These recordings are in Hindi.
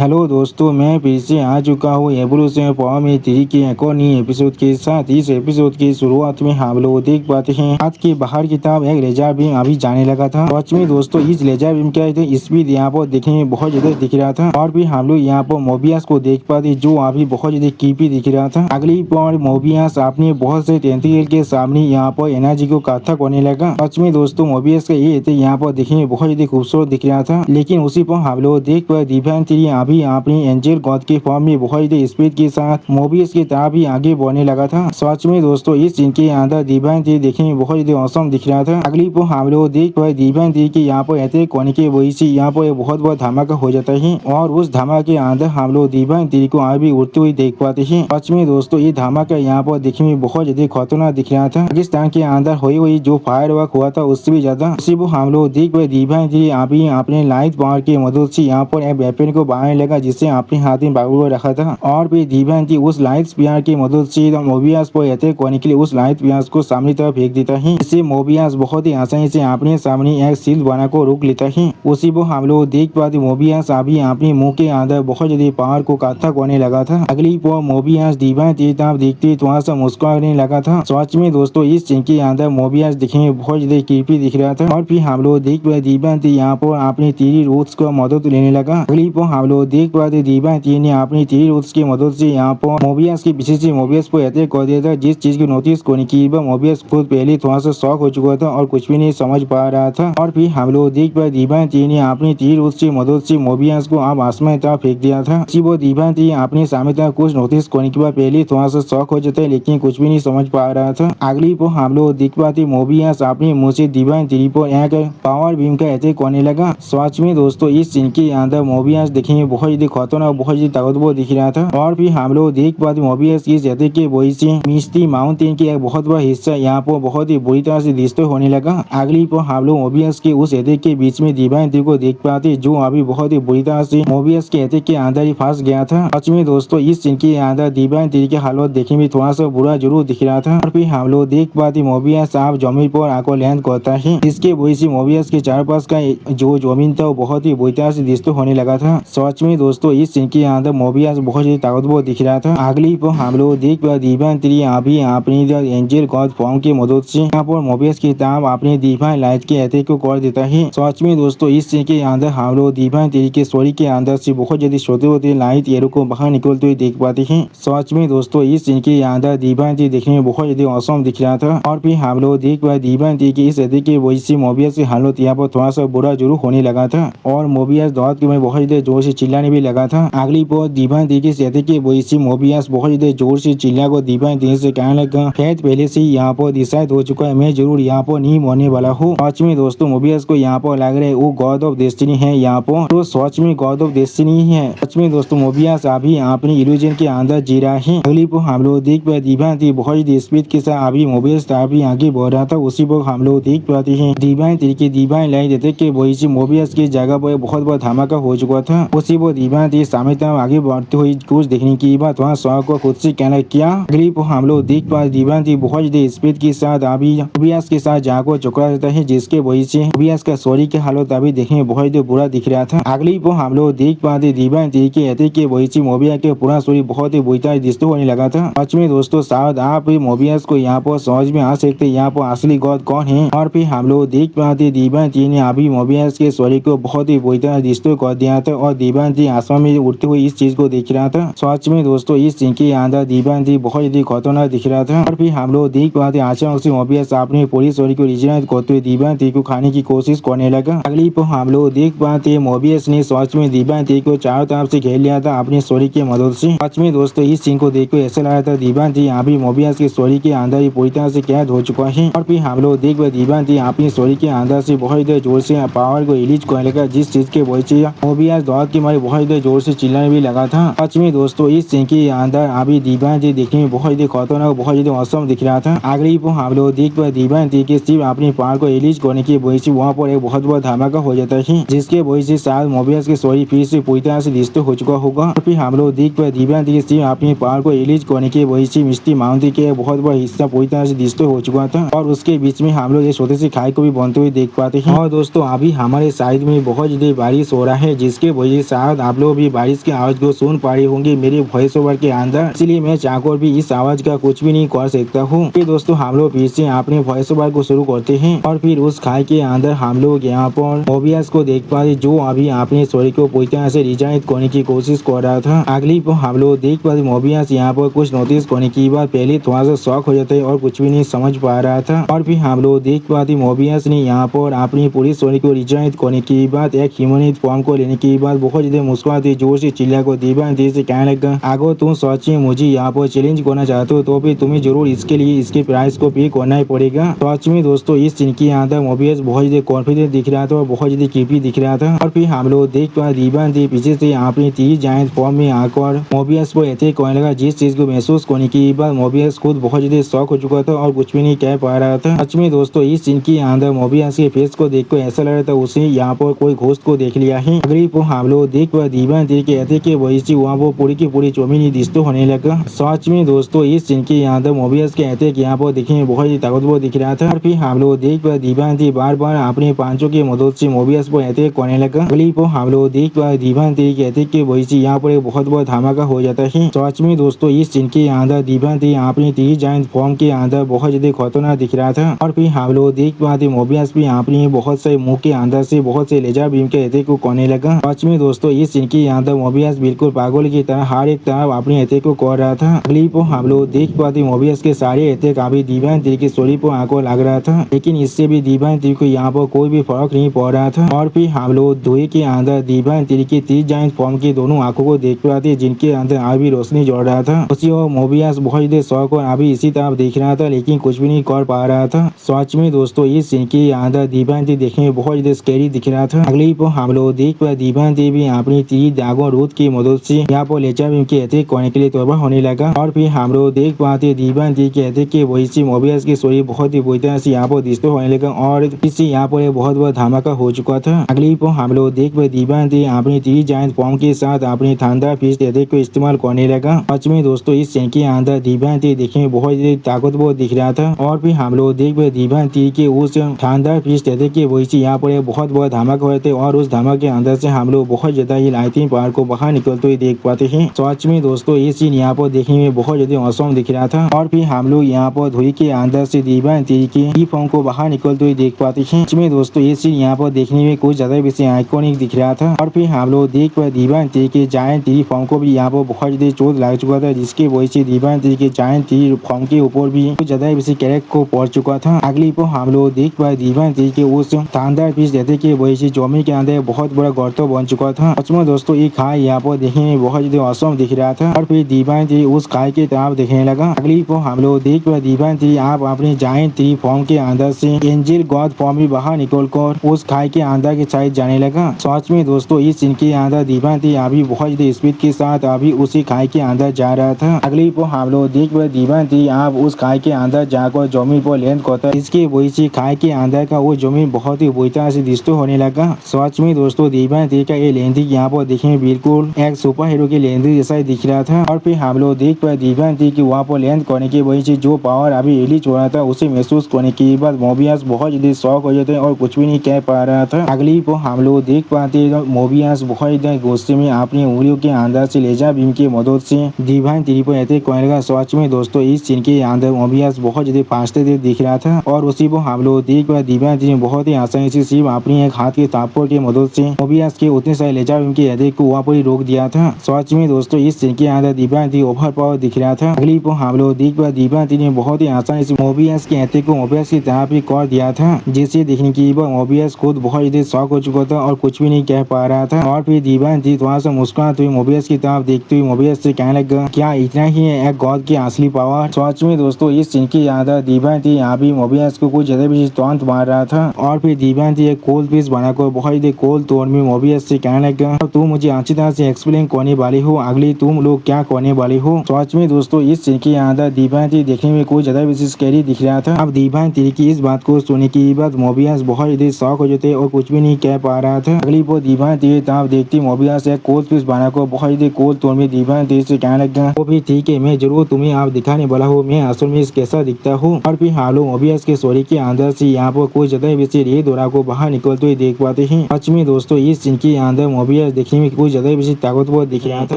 हेलो दोस्तों, मैं फिर से आ चुका हूँ एवोल्यूशन फॉर्म में 3 के एक और नई एपिसोड के साथ। इस एपिसोड की शुरुआत में हम लोग देख पाते हैं हाथ की बाहर की तरफ एक लेजर बीम अभी जाने लगा था। सच में दोस्तों इस लेजर बीम क्या थे स्पीड यहाँ पर देखने में बहुत ज्यादा दिख रहा था। और भी हम लोग यहाँ पर मोबियस को देख पाते जो अभी बहुत ज्यादा कीपी दिख रहा था। अगली बार मोबियस अपने बहुत से टेंटिकल के सामने यहाँ पर एनर्जी को इकट्ठा करने लगा। सच में दोस्तों मोबियस का ये थे यहाँ पर देखने में बहुत ज्यादा खूबसूरत दिख रहा था। लेकिन उसी पर हम लोग देख पाए डिवाइन थ्री अभी अपनी एंजल गॉड के फॉर्म में बहुत स्पीड के साथ मोबियस की तरफ भी आगे बढ़ने लगा था। सच में दोस्तों इस सीन के अंदर डिवाइन थ्री देखने में बहुत औसम दिख रहा था। अगली पर हम लोग देख पाए डिवाइन थ्री के यहाँ पर अटैक करने की वजह से यहाँ पर बहुत बड़ा धमाका हो जाता है और उस धमाके के अंदर हम लोग डिवाइन थ्री को अभी उड़ते हुए देख पाते हैं। सच में दोस्तों ये धमाका यहाँ पर देखने में बहुत ज्यादा खतरनाक दिख रहा था। पाकिस्तान के अंदर हुई हुई जो फायर वर्क हुआ था उससे भी ज्यादा उसी को हम लोग देख पाए डिवाइन थ्री अभी अपने लाइट पावर की मदद से यहाँ पर एक वेपन को बनाने लगा जिससे अपने हाथ में बाबू रखा था। और भी डिवाइन थ्री उस लाइट स्पीयर की मदद से मोबियस पर अटैक करने के लिए उस लाइट स्पीयर को सामने तरफ फेंक देता है। इससे मोबियस बहुत ही आसानी से अपने सामने एक शील्ड बना को रोक लेता है। उसी को हम लोग देख पाते मोबियस अभी अपने मुंह के अंदर बहुत ज्यादा पावर को इकट्ठा करने लगा था। अगली पर मोबियस डिवाइन थ्री तरफ देखते थोड़ा सा मुस्कुराने लगा था। सच में दोस्तों इस सीन के अंदर मोबियस दिखने में बहुत ज्यादा क्रीपी दिख रहा था। और फिर हम लोग देख पाए डिवाइन थ्री यहाँ पर अपनी तीरी रूट्स को मदद लेने लगा। अगली पर हम लोग देख पाते डिवाइन थ्री ने अपनी तीरी रूट्स की मदद से यहाँ पर मोबियस के पीछे से मोबियस को अटैक कर दिया था। जिस चीज की नोटिस करने की मोबियस खुद पहले थोड़ा सा शॉक हो चुका था और कुछ भी नहीं समझ पा रहा था। और फिर हम लोग देख पाए डिवाइन थ्री ने अपनी तीरी रूट्स की मदद से मोबियस को अब आसमान तरफ फेंक दिया था। वो डिवाइन थ्री अपने सामने तरफ कुछ नोटिस करने के बाद पहले थोड़ा सा शॉक हो जाता है लेकिन कुछ भी नहीं समझ पा रहा था। अगली पर हम लोग देख पाते मोबियस अपने मुंह से डिवाइन थ्री पर एक पावर बीम का अटैक करने लगा। सच में दोस्तों इस सीन के अंदर मोबियस देखेंगे बहुत ज्यादा खतरनाक बहुत ज्यादा ताकतवर दिख रहा था। और फिर हम लोग देख पाते मोबियस इस अटैक के वजह से मिस्टी माउंटेन की एक बहुत बड़ा हिस्सा यहाँ पर बहुत ही बुरी तरह से डिस्ट्रॉय होने लगा। अगली पर हम लोग मोबियस के उस अटैक के बीच में डिवाइन थ्री को देख पाते जो अभी बहुत ही बुरी तरह से मोबियस के अटैक के अंदर ही फंस गया था। सच में दोस्तों इस सीन के अंदर डिवाइन थ्री की हालत देखने में थोड़ा सा बुरा जरूर दिख रहा था। और फिर हम लोग देख पाते मोबियस आप जमीन पर आकर लैंड करता है। इसके वजह से मोबियस के चार पास का जो जमीन था वो बहुत ही बुरी तरह से डिस्ट्रॉय होने लगा था। सच में दोस्तों इस सीन के अंदर मोबियस बहुत ही ताकतवर दिख रहा था। अगली पर हम लोग देख पाते डिवाइन थ्री अभी अपनी एंजल गॉड फॉर्म की मदद से यहाँ पर मोबियस की तरफ अपने डिवाइन लाइट के अटैक को कर देता है। सच में दोस्तों इस सीन के अंदर हम लोग डिवाइन थ्री के स्टोरी के अंदर से बहुत ज्यादा छोटे होते लाइट एरो को बाहर निकलते हुए देख पाते हैं। सच में दोस्तों इस सीन के अंदर डिवाइन थ्री देखने में बहुत ज्यादा औसम दिख रहा था। और फिर हम लोग देख पाए डिवाइन थ्री के इस अटैक की वजह से मोबियस की हालत यहाँ पर थोड़ा सा बुरा जरूर होने लगा था और मोबियस दौड़ के में बहुत ज्यादा जोर से चिल्लाने भी लगा था। अगली पर डिवाइन थ्री के अटैक की वजह से मोबियस बहुत ज्यादा जोर से चिल्ला को डिवाइन थ्री से कहने लगा शायद पहले से यहाँ पर डिसाइड हो चुका है मैं जरूर यहाँ पर नहीं मरने वाला हूँ। सच में दोस्तों मोबियस को यहाँ पर लग रहा है वो गॉड ऑफ डेस्टिनी है यहाँ पर तो सच में गॉड ऑफ डेस्टिनी ही है। सच में दोस्तों मोबियस अभी अपनी इल्यूजन के अंदर जी रहा है। अगली पर हम लोग देख पाए डिवाइन थ्री बहुत ज्यादा स्पीड के साथ अभी मोबियस अभी आगे बढ़ रहा था। उसी पर हम लोग देख पाते हैं डिवाइन थ्री के डिवाइन लाइट अटैक के वजह से मोबियस की जगह पर बहुत बड़ा धमाका हो चुका था। उसी पर डिवाइन थ्री सामने तरफ आगे बढ़ते हुए कुछ देखने की बात वहाँ शौक को खुद से कहना क्या। अगली पर हम लोग देख पाते डिवाइन थ्री बहुत ज्यादा स्पीड के साथ अभी मोबियस के साथ जाकर चुका रहता है जिसके वजह से मोबियस का शरीर की हालत अभी देखने में बहुत ज्यादा बुरा दिख रहा था। अगली पर हम लोग देख पाते डिवाइन थ्री के अटैक के वजह से मोबियस के पूरा शरीर बहुत ही बुरी तरह डिस्ट्रॉय होने लगा था। सच में दोस्तों शायद आप मोबियस को यहाँ पर समझ में आ सकते यहाँ पर असली गॉड कौन है। और फिर हम लोग देख पाते डिवाइन थ्री ने अभी मोबियस के शरीर को बहुत ही बुरी तरह डिस्ट्रॉय कर दिया था और डिवाइन थ्री आसमान में उड़ते हुए इस चीज को देख रहा था। सच में दोस्तों इस सीन के अंदर डिवाइन थ्री बहुत ज्यादा खतरनाक दिख रहा था। और फिर हम लोग देख पाते अचानक से मोबियस अपने पूरी शरीर को रिजनरेट करते हुए डिवाइन थ्री को खाने की कोशिश करने लगा। अगली पर हम लोग देख पाते मोबियस ने सच में डिवाइन थ्री को चारों तरफ से घेर लिया था अपने शरीर की मदद से। सच में दोस्तों इस सीन को देखकर ऐसा लगा था डिवाइन थ्री अभी मोबियस के शरीर के अंदर ही पूरी तरह से कैद हो चुका है। और फिर हम लोग देख पाते डिवाइन थ्री अपनी शरीर के अंदर से बहुत ज्यादा जोर से पावर को रिलीज करने लगा जिस चीज के वजह से मोबियस दौड़ के मारे बहुत ज्यादा जोर से चिल्लाने भी लगा था। सच में दोस्तों इस सीन के अंदर अभी डिवाइन थ्री देखने में बहुत ज्यादा खतरनाक बहुत ज्यादा औसम दिख रहा था। अगली पर हम लोग देख पाए डिवाइन थ्री के सिर्फ अपनी पावर को रिलीज करने की वजह से वहाँ पर एक बहुत बड़ा धमाका हो जाता है जिसके वजह से शायद मोबियस के शरीर फिर से पूरी तरह से डिस्ट्रॉय हो चुका होगा। और फिर हम लोग देख पाए डिवाइन थ्री सिर्फ अपनी पावर को रिलीज करने की वजह से मिस्टी माउंटेन के बहुत बड़ा हिस्सा पूरी तरह से डिस्ट्रॉय हो चुका था और उसके बीच में हम लोग एक छोटे से खाई को भी बनते हुए देख पाते हैं। और दोस्तों अभी हमारे साइड में बहुत ज्यादा बारिश हो रहा है जिसके वजह से साथ आप लोग भी बारिश की आवाज को सुन पा रही होंगे मेरे वॉइस ओवर के अंदर, इसलिए मैं चाहकर भी इस आवाज का कुछ भी नहीं कर सकता हूँ। फिर दोस्तों हम लोग फिर से अपने वॉइस ओवर को शुरू करते हैं और फिर उस खाई के अंदर हम लोग यहाँ पर मोबियस को देख पा रहे जो अभी अपने स्टोरी को पूरी तरह से रिजाइन करने की कोशिश कर रहा था। अगली पर हम लोग देख पा रहे मोबियस यहाँ पर कुछ नोटिस करने की बात पहले थोड़ा सा शौक हो जाता है और कुछ भी नहीं समझ पा रहा था, और फिर हम लोग देख पाते मोबियस ने यहाँ पर अपनी पूरी स्टोरी को रिजाइन करने की बात एक ह्यूमनिट फॉर्म को लेने की बात बहुत ज्यादा मुस्कुराते जोर से चिल्ला को दीवान देर से कहने लगा, अगर तुम सच में मुझे यहाँ पर चैलेंज करना चाहते हो तो फिर तुम्हें जरूर इसके लिए इसके प्राइस को पे करना ही पड़ेगा। सच में दोस्तों इस सीन के अंदर मोबियस बहुत ज्यादा कॉन्फिडेंट दिख रहा था और बहुत ज्यादा क्रीपी दिख रहा था, और फिर हम लोग देख पा दीवान दे पीछे से अपनी 30 जायंट फॉर्म में आकर मोबियस को अटैक करने लगा, जिस चीज को महसूस करने के बाद मोबियस खुद बहुत ज्यादा शॉक हो चुका था और कुछ भी नहीं कह पा रहा था। सच में दोस्तों इस सीन के अंदर मोबियस के फेस को देखकर ऐसा लग रहा था उसे यहाँ पर कोई घोस्ट को देख लिया है। अगली को हम लोग देख पा दीवान दे के अटैक के वजह से वहाँ वो पूरी की पूरी जमीन डिस्टर्ब होने लगा। सच में दोस्तों इस सीन के अंदर मोबियस के अटैक यहाँ पर दिखने में बहुत ही ताकतवर दिख रहा था, और फिर हम लोग देख पा दीवान दे बार बार अपने पांचों की मदद से मोबियस पर अटैक करने लगा। अगली को हम लोग देख पा दीवान दे के अटैक के वजह से यहाँ पर एक बहुत बड़ा धमाका हो जाता है। सच में दोस्तों इस सीन के अंदर दीवान दे अपनी 30 जायंट फॉर्म के अंदर बहुत ज्यादा खतरनाक दिख रहा था, और फिर हम लोग देख पाते मोबियस भी अपनी बहुत से मुंह के अंदर से बहुत से लेजर बीम के अटैक को करने लगा। सच में दोस्तों इस सीन के अंदर मोबियस बिल्कुल पागल की तरह हर एक तरफ अपने अटैक को कर रहा था। अगली को हम लोग देख पाते मोबियस के सारे अटैक अभी दीवान दे के स्टोरी पर आंखों लग रहा था, लेकिन इससे भी दीवान दे को यहाँ पर कोई भी फर्क नहीं पड़ रहा था। और फिर हम लोग धुएं के अंदर दीवान दे के 30 जायंट फॉर्म के दोनों आंखों को देख पाते जिनके अंदर अभी रोशनी जोड़ रहा था। उसी और मोबियस बहुत ज्यादा शौक और अभी इसी तरफ देख रहा था, लेकिन कुछ भी नहीं कर पा रहा था। सच में दोस्तों इस सीन के अंदर दीवान दे देखने में बहुत ज्यादा स्कैरी दिख रहा था। अगली पर हम लोग देख पा दीवान दे भी अपनी 30 दागों रूथ की मदद से यहाँ पर लेजर बीम के अटैक करने के लिए तैयार होने लगा, और फिर हम लोग देख पाते दीवान दे के अटैक के वजह से मोबियस की स्टोरी बहुत ही बुरी तरह से यहाँ पर डिस्टर्ब होने लगा और इससे यहाँ पर एक बहुत बड़ा धमाका हो चुका था। अगली पर हम लोग देख पा दीवान दे अपनी 30 जायंट फॉर्म के साथ अपनी थंडर फिस्ट अटैक को इस्तेमाल करने लगा। सच में दोस्तों इस सीन के अंदर दीवान दे देखने में बहुत ज्यादा ताकतवर दिख रहा था, और फिर हम लोग देख पा दीवान दे के उस थंडर फिस्ट अटैक की वजह से यहाँ पर एक बहुत बड़ा धमाका हुए थे, और उस धमाके के अंदर से हम लोग बहुत ज्यादा ही लाइटिंग पावर को बाहर निकलते हुए देख पाते हैं। सच में दोस्तों ये सीन यहाँ पर देखने में बहुत ज्यादा औसम दिख रहा था, और फिर हम लोग यहाँ पर धुई के अंदर से दीवान दे के फॉर्म को बाहर निकलते हुए देख पाते हैं। सच में दोस्तों ये सीन यहाँ पर देखने में कुछ ज्यादा बेसी आइकॉनिक दिख रहा था, और फिर हम लोग देख पा दीवान दे के जायंट टी फॉर्म को भी यहाँ पर बहुत ज्यादा चोट लग चुका था, जिसकी वजह से दीवान दे के जायंट टी फॉर्म के ऊपर भी कुछ ज्यादा बेसी कैरेक्ट को पड़ चुका था। अगली पर हम लोग देख पा दीवान दे के उस थंडर फिस्ट अटैक की वजह से जमीन के अंदर बहुत बड़ा गर्त बन चुका था। सच में दोस्तों ये खाई यहाँ पर देखने में बहुत ज्यादा औसम दिख रहा था, और फिर दीवान दे उस खाई की तरफ देखने लगा। अगली पर हम लोग देख पा दीवान दे आप अपने जायंट टी फॉर्म के अंदर से एंजल गॉड फॉर्म में बाहर निकल कर उस खाई के अंदर के साइड जाने लगा। सच में दोस्तों इस सीन के अंदर दीवान दे अभी बहुत ज्यादा स्पीड के साथ अभी उसी खाई के अंदर जा रहा था। अगली पर हम लोग देख पा दीवान दे आप उस खाई के अंदर जाकर जमीन पर लैंड करता है, इसके वजह से खाई के अंदर का वो जमीन बहुत ही बुरी तरह से डिस्टर्ब होने लगा। सच में दोस्तों दीवान दे का ये लैंडिंग यहाँ पर देखने में बिल्कुल एक सुपर हीरो की लैंडिंग जैसा ही दिख रहा था, और फिर हम लोग देख पा दीवान दे की वहाँ पर लैंड करने की वजह से जो पावर अभी रिलीज हो रहा था उसे महसूस करने के बाद मोबियस बहुत ज्यादा शॉक हो जाते हैं और कुछ भी नहीं कह पा रहा था। अगली पर हम लोग देख पाते मोबियस बहुत ज्यादा गुस्से में अपनी उंगलियों के अंदर से लेजर बीम की मदद से दीवान दे पर अटैक करने लगा। सच में दोस्तों इस सीन के अंदर मोबियस बहुत ज्यादा फास्ट दिख रहा था, और उसी को हम लोग देख पा दीवान दे बहुत ही आसानी से सिर्फ अपनी एक हाथ के तापों की मदद से मोबियस के उतने सारे लेजर बीम के अटैक को वहाँ पर ही रोक दिया था। सच में दोस्तों इस सीन के अंदर दीवान दे ओवर पावर दिख रहा था। अगली पर हम लोग देख पा दीवान दे ने बहुत ही आसानी से मोबियस के अटैक को मोबियस की तरफ ही कर दिया था, जिसे देखने के बाद मोबियस खुद बहुत ज्यादा शॉक हो चुका था और कुछ भी नहीं कह पा रहा था। और फिर दीवान दे थोड़ा सा मुस्कुराते हुए मोबियस की तरफ देखते हुए मोबियस से कहने लगा, क्या इतना ही है एक गॉड की असली पावर। सच में दोस्तों इस सीन के अंदर दीवान दे यहाँ भी मोबियस को कुछ ज्यादा भी तुरंत मार रहा था, और फिर दीवान दे एक कोल्ड पीस बनाकर बहुत ज्यादा कोल्ड तोड़ में मोबियस से कहने लगा, तुम मुझे अच्छी तरह से एक्सप्लेन करने वाली हो अगली तुम लोग क्या करने वाले हो। सच में दोस्तों इस सीन के अंदर दीवान दे देखने में कुछ ज्यादा विशेष स्कैरी दिख रहा था। अब दीवान दे की इस बात को सुनने के बाद मोबियस बहुत ज्यादा शॉक हो जाते और कुछ भी नहीं कह पा रहा था। अगली वो दीवान दे तब देखती मोबियस एक कोल्ड पीस बनाकर बहुत ज्यादा कोल्ड तोड़ में दीवान दे से कहने लगा, वो भी ठीक है मैं जरूर तुम्हें आप दिखाने वाला हूँ मैं असल में कैसा दिखता हूँ। और फिर हालो मोबियस के स्टोरी के अंदर से यहाँ पर कुछ ज्यादा विशेष ये दौरा को बाहर निकलते हुए देख पाते हैं। सच में दोस्तों इस सीन के अंदर मोबियस देखने में कुछ ज्यादा बेसी ताकतवर दिख रहा था।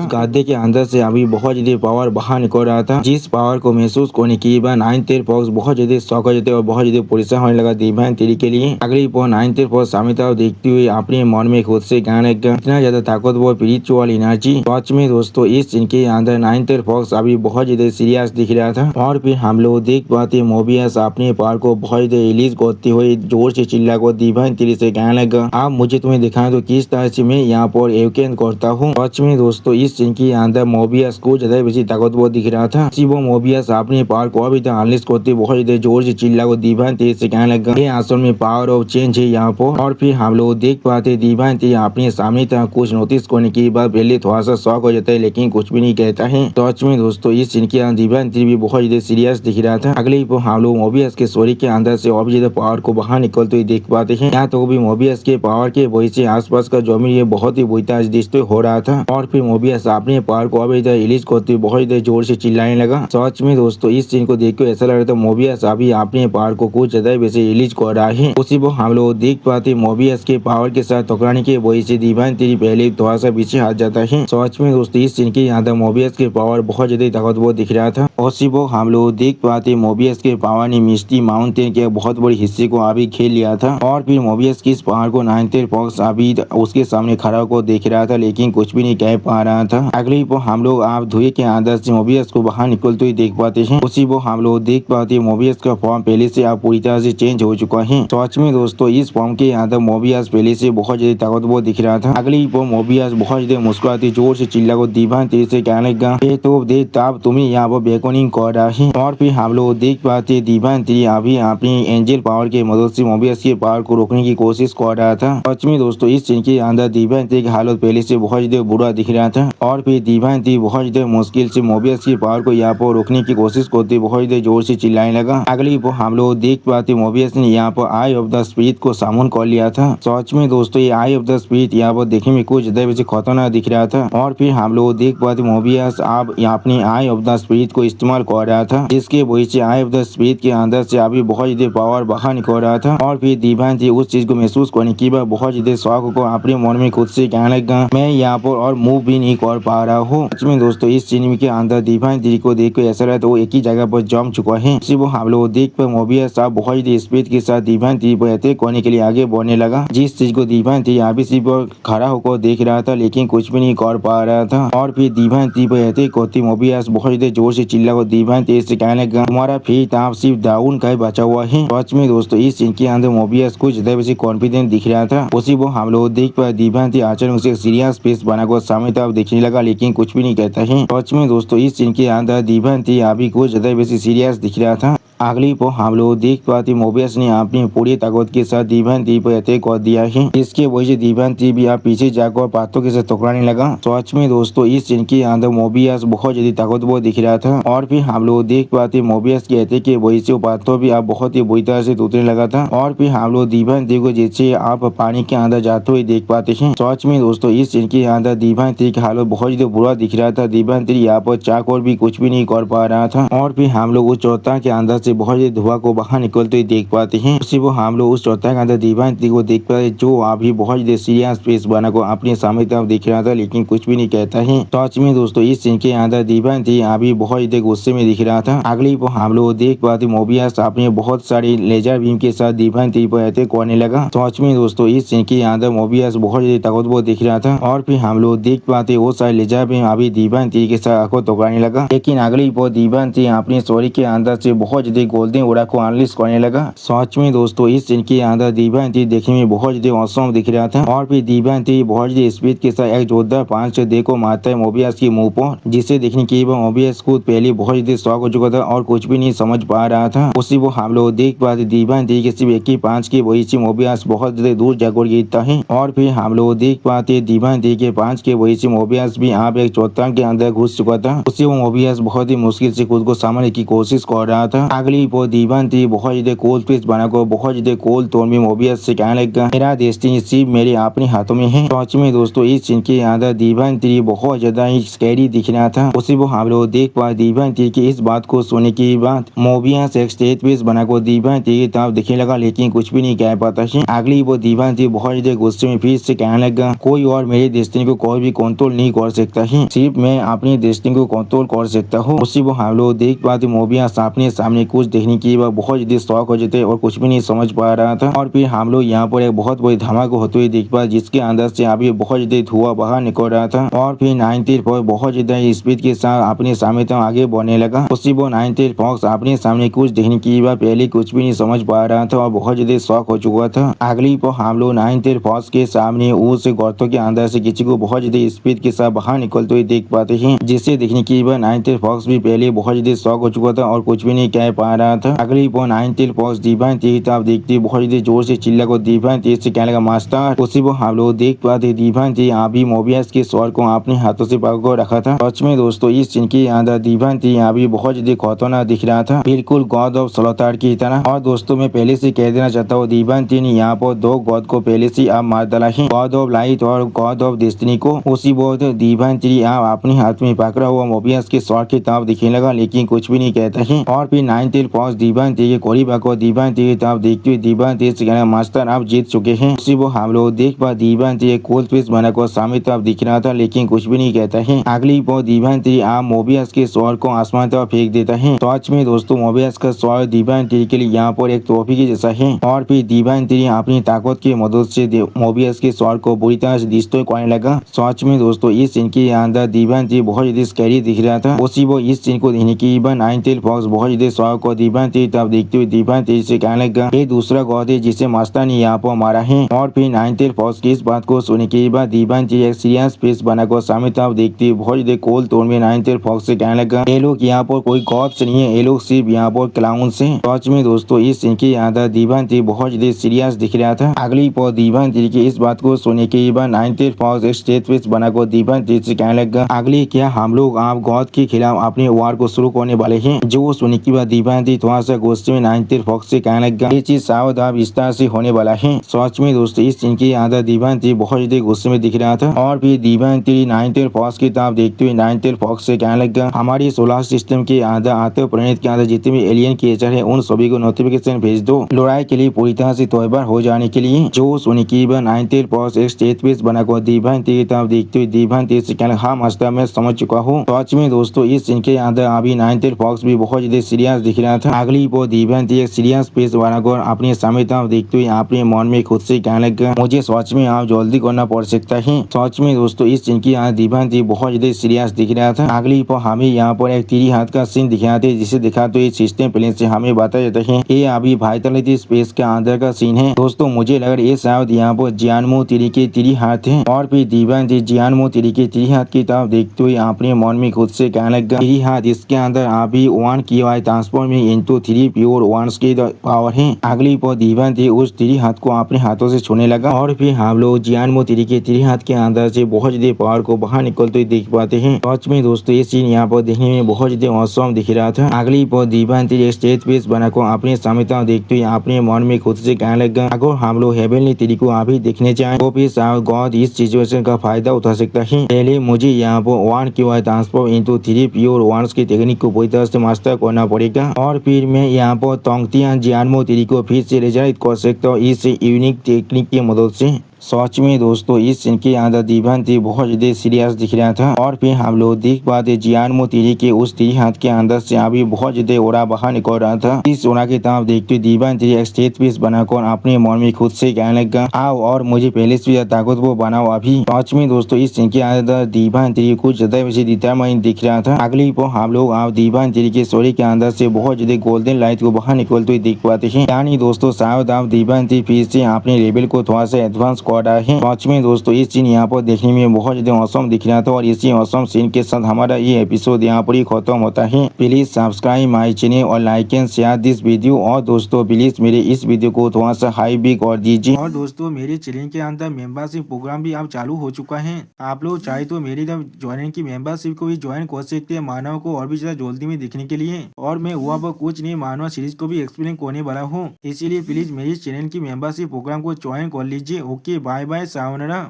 गड्ढे के अंदर से अभी बहुत ज्यादा पावर बाहर निकल रहा था, जिस पावर को महसूस करने के बाद नाइन तेर फॉक्स बहुत ज्यादा शौक हो जाते और बहुत ज्यादा परेशान होने लगा दिव्यांग तेरी के लिए। अगली पर नाइन तेर फॉक्स सामने तरफ देखते हुए अपने मन में खुद से कहने लगा, इतना ज्यादा ताकतवर स्पिरिचुअल एनर्जी। सच में दोस्तों इस सीन के अंदर नाइन तेर फॉक्स अभी बहुत ज्यादा सीरियस दिख रहा था। और फिर हम लोग देख पाते मोबियस अपने पावर को बहुत ज्यादा रिलीज करते हुए जोर से चिल्ला को दिव्यांग तेरी से कहने लगा, आप मुझे तुम्हें दिखाएं तो किस तरह से मैं यहाँ पर एवकेन करता हूँ। सच में दोस्तों इस सीन के अंदर मोबियस को ज्यादा बेसी ताकतवर दिख रहा था। वो मोबियस अपने पावर को अभी तक अनलिस्ट करते बहुत ज्यादा जोर से चिल्ला को दिव्यांग तेरी से कहने लगा, ये असल में पावर ऑफ चेंज है यहाँ पर। और फिर हम लोग देख पाते दिव्यांग तेरी अपने सामने तक कुछ नोटिस करने के बाद पहले थोड़ा सा शॉक हो जाता है, लेकिन कुछ भी नहीं कहता है। सच में दोस्तों इस सीन के अंदर दिव्यांग तेरी भी बहुत ज्यादा सीरियस दिख रहा था। अगले पर हम लोग मोबियस के शरीर के अंदर से और भी ज्यादा पावर को बाहर निकलते हुए देख पाते हैं। यहाँ तो भी मोबियस के पावर के वजह से आसपास का जमीन ये बहुत ही बुरी दृष्टि हो रहा था। और फिर मोबियस अपने पावर को अभी इधर रिलीज करते हुए बहुत इधर जोर से चिल्लाने लगा। सच में दोस्तों इस सीन को देख कर ऐसा लग रहा था मोबियस अभी अपने पावर को कुछ ज्यादा वैसे रिलीज कर रहा है। उसी को हम लोग देख पाते मोबियस के पावर के साथ टकराने की वजह से दिव्यांग तेरी पहले थोड़ा सा पीछे हाथ जाता है। सच में दोस्तों इस सीन के अंदर मोबियस के पावर बहुत ज्यादा ताकतवर दिख रहा था। उसी को हम लोग देख पाते मोबियस के पावर ने मिस्टी माउंटेन के बहुत बड़े हिस्से को अभी खेल लिया था। और फिर मोबियस की इस पावर को नाइन तेर फॉक्स अभी उसके सामने खड़ा को देख रहा था, लेकिन कुछ भी नहीं कह पा रहा था। अगली को हम लोग आप धुएं के अंदर से मोबियस को बाहर निकलते हुए देख पाते हैं। उसी को हम लोग देख पाते मोबियस का फॉर्म पहले से आप पूरी तरह से चेंज हो चुका है। सच में दोस्तों इस फॉर्म के अंदर मोबियस पहले से बहुत ज्यादा ताकतवर दिख रहा था। अगली को मोबियस बहुत ज्यादा मुस्कुराते जोर से चिल्ला को दिव्यांग तेरी से कहने लगा, ये तो देख तब तुम्हें यहाँ पर बेकनिंग कर रहा है। और फिर हम लोग देख पाते दिव्यांग तेरी अभी अपनी एंजल पावर के मदद से मोबियस के पावर को रोकने की कोशिश कर रहा था। सच में दोस्तों इस सीन के अंदर दिव्यांग तेरी की हालत पहले से बहुत ज्यादा बुरा दिख रहा था। और फिर दिव्यांग तेरी बहुत ज्यादा मुश्किल से मोबियस की पावर को यहाँ पर रोकने की कोशिश करते बहुत ज्यादा जोर से चिल्लाने लगा। अगली को हम लोग देख पाते मोबियस ने यहाँ पर आई ऑफ द स्पिरिट को सामन कर लिया था। सच में दोस्तों ये आई ऑफ द स्पिरिट यहाँ पर देखने में कुछ ज्यादा वैसे खतरनाक दिख रहा था। और फिर हम लोग देख पाते मोबियस अब अपनी आई ऑफ द स्पिरिट को इस्तेमाल कर रहा था, जिसके वजह से आई ऑफ द स्पिरिट के अंदर से अभी बहुत ज्यादा पावर बाहर निकल रहा था। और फिर दिव्यांग तेरी उस चीज को महसूस करने के बाद बहुत ज्यादा शौक को अपने मन में खुद से कहने लगा, मैं यहाँ पर और मूव भी नहीं कर पा रहा हूँ। सच में दोस्तों इस सीन के अंदर दिव्यांग तेरी को देख कर ऐसा लगा तो वो एक ही जगह पर जम चुका है। उसी को हम लोग देख पर मोबियस अब बहुत ज्यादा स्पीड के साथ दिव्यांग तेरी पर अटैक करने के लिए आगे बढ़ने लगा, जिस चीज को दिव्यांग तेरी अभी सिर्फ पर खड़ा होकर देख रहा था, लेकिन कुछ भी नहीं कर पा रहा था। और फिर दिव्यांग तेरी पर अटैक करती मोबियस बहुत ज्यादा जोर से चिल्ला कर दिव्यांग तेरी से कहने लगा, तुम्हारा फीट आप सिर्फ डाउन का बचा हुआ है। सच में दोस्तों इस सीन के अंदर मोबियस कुछ ज्यादा वैसे कॉन्फिडेंट दिख रहा था। उसी को हम लोग देख पर दिव्यांग तेरी अचानक से सीरियस फेस बनाकर सामने तरफ देखने लगा, लेकिन कुछ भी नहीं कहता है। सच में दोस्तों इस सीन के अंदर दिव्यांग तेरी अभी कुछ ज्यादा वैसे सीरियस दिख रहा था। अगली को हम लोग देख पाते मोबियस ने अपनी पूरी ताकत के साथ दिव्यांग तेरी पर अटैक कर दिया है। इसके वजह से दिव्यांग तेरी भी आप पीछे जाकर पातों के साथ टकराने लगा। सच में दोस्तों इस सीन के अंदर मोबियस बहुत ज्यादा ताकतवर दिख रहा था। और फिर हम लोग देख पाते मोबियस के अटैक की वजह से पातों भी आप बहुत ही बुरी तरह से टूटने लगा था। और फिर हम लोग दिव्यांग तेरी को जैसे आप पानी के अंदर जाते हुए देख पाते हैं। सच में दोस्तों इस सीन के अंदर दिव्यांग तेरी की हालत बहुत ज्यादा बुरा दिख रहा था। दिव्यांग तेरी यहाँ पर चाक और भी कुछ भी नहीं कर पा रहा था। और फिर हम लोग उस चौथा के अंदर से बहुत ज्यादा धुआं को बाहर निकलते हुए देख पाते हैं। उसी को हम लोग उस चौथा के अंदर दिव्यांग तेरी को देख पाते जो अभी बहुत ज्यादा सीरियस फेस बना को अपने सामने तरफ देख रहा था, लेकिन कुछ भी नहीं कहता है। सच में दोस्तों इस सीन के अंदर दिव्यांग तेरी अभी बहुत ज्यादा गुस्से में दिख रहा था। अगली को हम लोग देख पाते मोबियस अपने बहुत सारे लेजर बीम के साथ दिव्यांग तेरी पर अटैक करने लगा। सच में दोस्तों इस सीन के अंदर मोबियस बहुत ज्यादा ताकतवर दिख रहा था। और फिर हम लोग देख पाते वो सारे लेजर बीम अभी दिव्यांग तेरी के साथ आंखों टकराने लगा, लेकिन अगली पर दिव्यांग तेरी अपने शरीर के अंदर से बहुत ज्यादा गोल्डन ओरा को अनलिस्ट करने लगा। सच में दोस्तों इस सीन के अंदर दिव्यांग तेरी देखने में बहुत ज्यादा औसम दिख रहा था। और फिर दिव्यांग तेरी बहुत ज्यादा स्पीड के साथ एक जोरदार पांच देखो मारता है मोबियस के मुंह पर, जिसे देखने के बाद मोबियस खुद पहले बहुत ज्यादा शॉक हो चुका था और कुछ भी नहीं समझ पा रहा था। उसी को हम लोग देख पाते दिव्यांग तेरी के सिर्फ एक ही पांच की वजह से मोबियस बहुत ज्यादा दूर जाकर गिरता है। और फिर हम लोग देख पाते दिव्यांग तेरी के पांच के वजह से मोबियस भी आप एक चौथा के अंदर घुस चुका था। उसी को मोबियस बहुत ही मुश्किल से खुद को संभालने की कोशिश कर रहा था। अगली वो दीवानती बहुत ज्यादा कोल ट्विस्ट बनाकर बहुत ज्यादा कोल तौर में मोबियस से कहने लगा मेरा डेस्टिनी सिर्फ मेरे अपने हाथों में है। सच में दोस्तों इस सीन के अंदर दीवानती बहुत ज्यादा ही स्कैरी दिख रहा था। उसी वो हम लोग देख पा दीवानती की इस बात को सुनने के बाद मोबियस एक स्टेज पीस बनाकर दीवानती की तरफ दिखने लगा लेकिन कुछ भी नहीं कह पाता है। अगली वो दीवानती बहुत ज्यादा गुस्से में फिर से कहने लगा कोई और मेरे डेस्टिनी को कोई भी कंट्रोल नहीं कर सकता है, सिर्फ मैं अपनी डेस्टिनी को कंट्रोल कर सकता हूँ। उसी वो हम लोग देख पाते मोबियस अपने सामने कुछ देखने के बाद बहुत ज्यादा शौक हो जाते और कुछ भी नहीं समझ पा रहा था। और फिर हम लोग यहाँ पर एक बहुत बड़ी धमाका होते हुए देख पा जिसके अंदर से अभी बहुत ज्यादा धुआं बाहर निकल रहा था और फिर नाइन टेल फॉक्स बहुत ज्यादा स्पीड के साथ अपने सामने तो आगे बढ़ने लगा। उसी वो नाइन टेल फॉक्स अपने सामने कुछ देखने के बाद पहले कुछ भी नहीं समझ पा रहा था और बहुत ज्यादा शौक हो चुका था। अगली पर हम लोग नाइन टेल फॉक्स के सामने उस गर्तों के अंदर से किसी को बहुत ज्यादा स्पीड के साथ बाहर निकलते हुए देख पाते हैं, जिससे देखने के बाद नाइन टेल फॉक्स भी पहले बहुत ज्यादा शौक हो चुका था और कुछ भी नहीं कह पा रहा था। अगली पर नाइन टेल फॉक्स दीवानती की तरफ देखते बहुत ज्यादा जोर से चिल्ला को दीवानती से कहने लगा मास्टर। उसी वो हम लोग देख पाते दीवानती अभी मोबियस के स्वर को अपने हाथों से पकड़ रखा था। सच में दोस्तों इस सीन के अंदर दीवानती अभी बहुत ज्यादा खतरनाक दिख रहा था, बिल्कुल गॉड ऑफ स्लॉटर की तरह। और दोस्तों मैं पहले से कह देना चाहता हूँ दीवानती ने यहाँ पर दो गॉड को पहले से आप मार डाला है, गॉड ऑफ लाइट और गॉड ऑफ डेस्टिनी को। उसी बहुत दीवानती आप अपने हाथ में पकड़ा हुआ मोबियस के स्वर की तरफ दिखने लगा लेकिन कुछ भी नहीं कहता है। और फिर नाइन टेल फॉक्स दीवानती के करीब आकर दीवानती की तरफ देखते हुए दीवानती से कहना मास्टर आप जीत चुके हैं। उसी वो हम लोग देख पा दीवानती एक कोल ट्विस्ट बनाकर सामने तरफ दिख रहा था लेकिन कुछ भी नहीं कहता है। अगली पर दीवानती आप मोबियस के स्वर को आसमान तरफ फेंक देता है। सच में दोस्तों मोबियस का स्वर दीवानती के लिए यहाँ पर एक ट्रॉफी के जैसा है। और फिर दीवानती अपनी ताकत की मदद से मोबियस के स्वर को बुरी तरह से डिस्ट्रॉय करने लगा। सच में दोस्तों इस सीन के अंदर दीवानती बहुत ज्यादा स्कैरी दिख रहा था। उसी वो इस सीन को देखने के बाद नाइन टेल फॉक्स बहुत ज्यादा स्वर को दीवानती तरफ देखते हुए दीवानती से कहने लगा ये दूसरा गॉड है जिसे मास्टर ने यहाँ पर मारा है। और फिर नाइन टेल फॉक्स की इस बात को सुनने के बाद दीवानती एक सीरियस फेस बनाकर सामने तरफ देखते हुए बहुत ज्यादा कोल तोड़ में नाइन टेल फॉक्स से कहने लगा ये लोग यहाँ पर कोई गॉड्स नहीं है, ये लोग सिर्फ यहाँ पर क्लाउन्स हैं। सच में दोस्तों इस सीन के अंदर दीवानती बहुत ज्यादा सीरियस दिख रहा था। अगली पर दीवानती की इस बात को सुनने के बाद नाइन टेल फॉक्स एक स्टेज फेस बनाकर दीवानती से कहने लगा अगली क्या हम लोग आप गॉड के खिलाफ अपने वार को शुरू करने वाले हैं। जो सुनने के बाद दीवानती थोड़ा सा गुस्से में नाइन टेल फॉक्स से कहने लगा ये चीज सावध आप इस तरह से होने वाला है। सच में दोस्तों इस सीन के अंदर दीवानती बहुत ज्यादा गुस्से में दिख रहा था। और फिर दीवानती नाइन टेल फॉक्स की तरफ देखते हुए नाइन टेल फॉक्स से कहने लगा हमारी सोलर सिस्टम के अंदर आते प्लेनेट के अंदर जितने भी एलियन क्रिएचर है उन सभी को नोटिफिकेशन भेज दो लड़ाई के लिए पूरी तरह से तैयार हो जाने के लिए। जो सुनने के बाद नाइन टेल फॉक्स एक स्टेज पीस बनाकर दीवानती की तरफ देखते हुए दीवानती से कहने हाँ मास्टर मैं समझ चुका हूँ। सच में दोस्तों इस सीन के अंदर अभी नाइन टेल फॉक्स भी बहुत ज्यादा सीरियस दिख रहा था। अगली वो दीवानती एक सीरियस फेस बनाकर अपने सामने तरफ देखते हुए अपने मन में खुद से कहने लगा मुझे सच में आप जल्दी करना पड़ सकता है। सच में दोस्तों इस सीन की यहाँ दीवानती बहुत ज्यादा सीरियस दिख रहा था। अगली पर हमें यहाँ पर एक 3 हाथ का सीन दिखाते जिसे दिखा तो इस सिस्टम प्लेन से हमें बताया जाता है ये अभी वाइटलिटी स्पेस के अंदर का सीन है। दोस्तों मुझे लग रहा है ये शायद यहाँ पर जियानमो तिरी के 3 हाथ है। और फिर दीवानती जियानमो तिरी के 3 हाथ की तरफ देखते हुए अपने मन में खुद से कहने लगा 3 हाथ इसके अंदर अभी 1 की Y transforming into 3 pure ones की पावर है। अगली पर दीवानती उस 3 हाथ को अपने हाथों से छूने लगा और फिर हम लोग जियानमो तिरी के 3 हाथ के अंदर से बहुत ज्यादा पावर को बाहर निकलते हुए देख पाते हैं। सच में दोस्तों ये सीन यहाँ पर देखने में बहुत ज्यादा औसम दिख रहा था। अगली पर दीवानती स्टेज पेस बनाकर अपने सामने देखते हुए अपने मन में खुद से कहने लगा अगर हम लोग हेवनली तिरी को अभी देखने चाहें तो फिर गॉड इस सिचुएशन का फायदा उठा सकता है। पहले मुझे यहाँ पर 1 की Y transform into 3 pure ones की टेक्निक को पूरी तरह से मास्टर करना पड़ेगा और फिर मैं यहाँ पर तोंगतियान जियानमो तिरी को फिर से रिजर्व कर सकता हूँ इस यूनिक टेक्निक की मदद से। सच में दोस्तों इस सीन के अंदर दीवानती बहुत ज्यादा सीरियस दिख रहा था। और फिर हम लोग देख पाते जियानमो तिरी के उस 3 हाथ के अंदर से अभी बहुत ज्यादा ओरा बाहर निकल रहा था। इस ओरा की तरफ देखते दीवानती एक स्टेज पीस बनाकर अपने मन में खुद से कहने लगा आओ और मुझे पहले से ज्यादा ताकतवर बनाओ अभी। सच में दोस्तों इस सीन के अंदर दीवानती कुछ ज्यादा वैसे डिटरमाइंड दिख रहा था। अगली पर हम लोग आप दीवानती के सोरी के अंदर से बहुत ज्यादा गोल्डन लाइट को बाहर निकलते हुए देख पाते हैं। यानी दोस्तों शायद आप दीवानती फिर से अपने लेवल को थोड़ा सा एडवांस कर रहा है। सच में दोस्तों इस सीन यहाँ पर देखने में बहुत ज्यादा औसम दिख रहा था और इसी औसम सीन के साथ हमारा ये एपिसोड यहाँ पर ही खत्म होता है। प्लीज सब्सक्राइब माई चैनल और like and share this video. और दोस्तों प्लीज मेरे इस वीडियो को थोड़ा सा हाई भी कर दीजिए। और दोस्तों मेरे चैनल के अंदर मेंबरशिप प्रोग्राम भी अब चालू हो चुका है। आप लोग चाहे तो मेरी ज्वाइन की मेंबरशिप को भी ज्वाइन कर सकते हैं मानव को और भी ज्यादा जल्दी में दिखने के लिए। और मैं हुआ पर कुछ नहीं मानव सीरीज को भी एक्सप्लेन करने वाला हूँ, इसीलिए प्लीज मेरी चैनल की मेंबरशिप प्रोग्राम को ज्वाइन कर लीजिए। Okay bye bye सावनारा।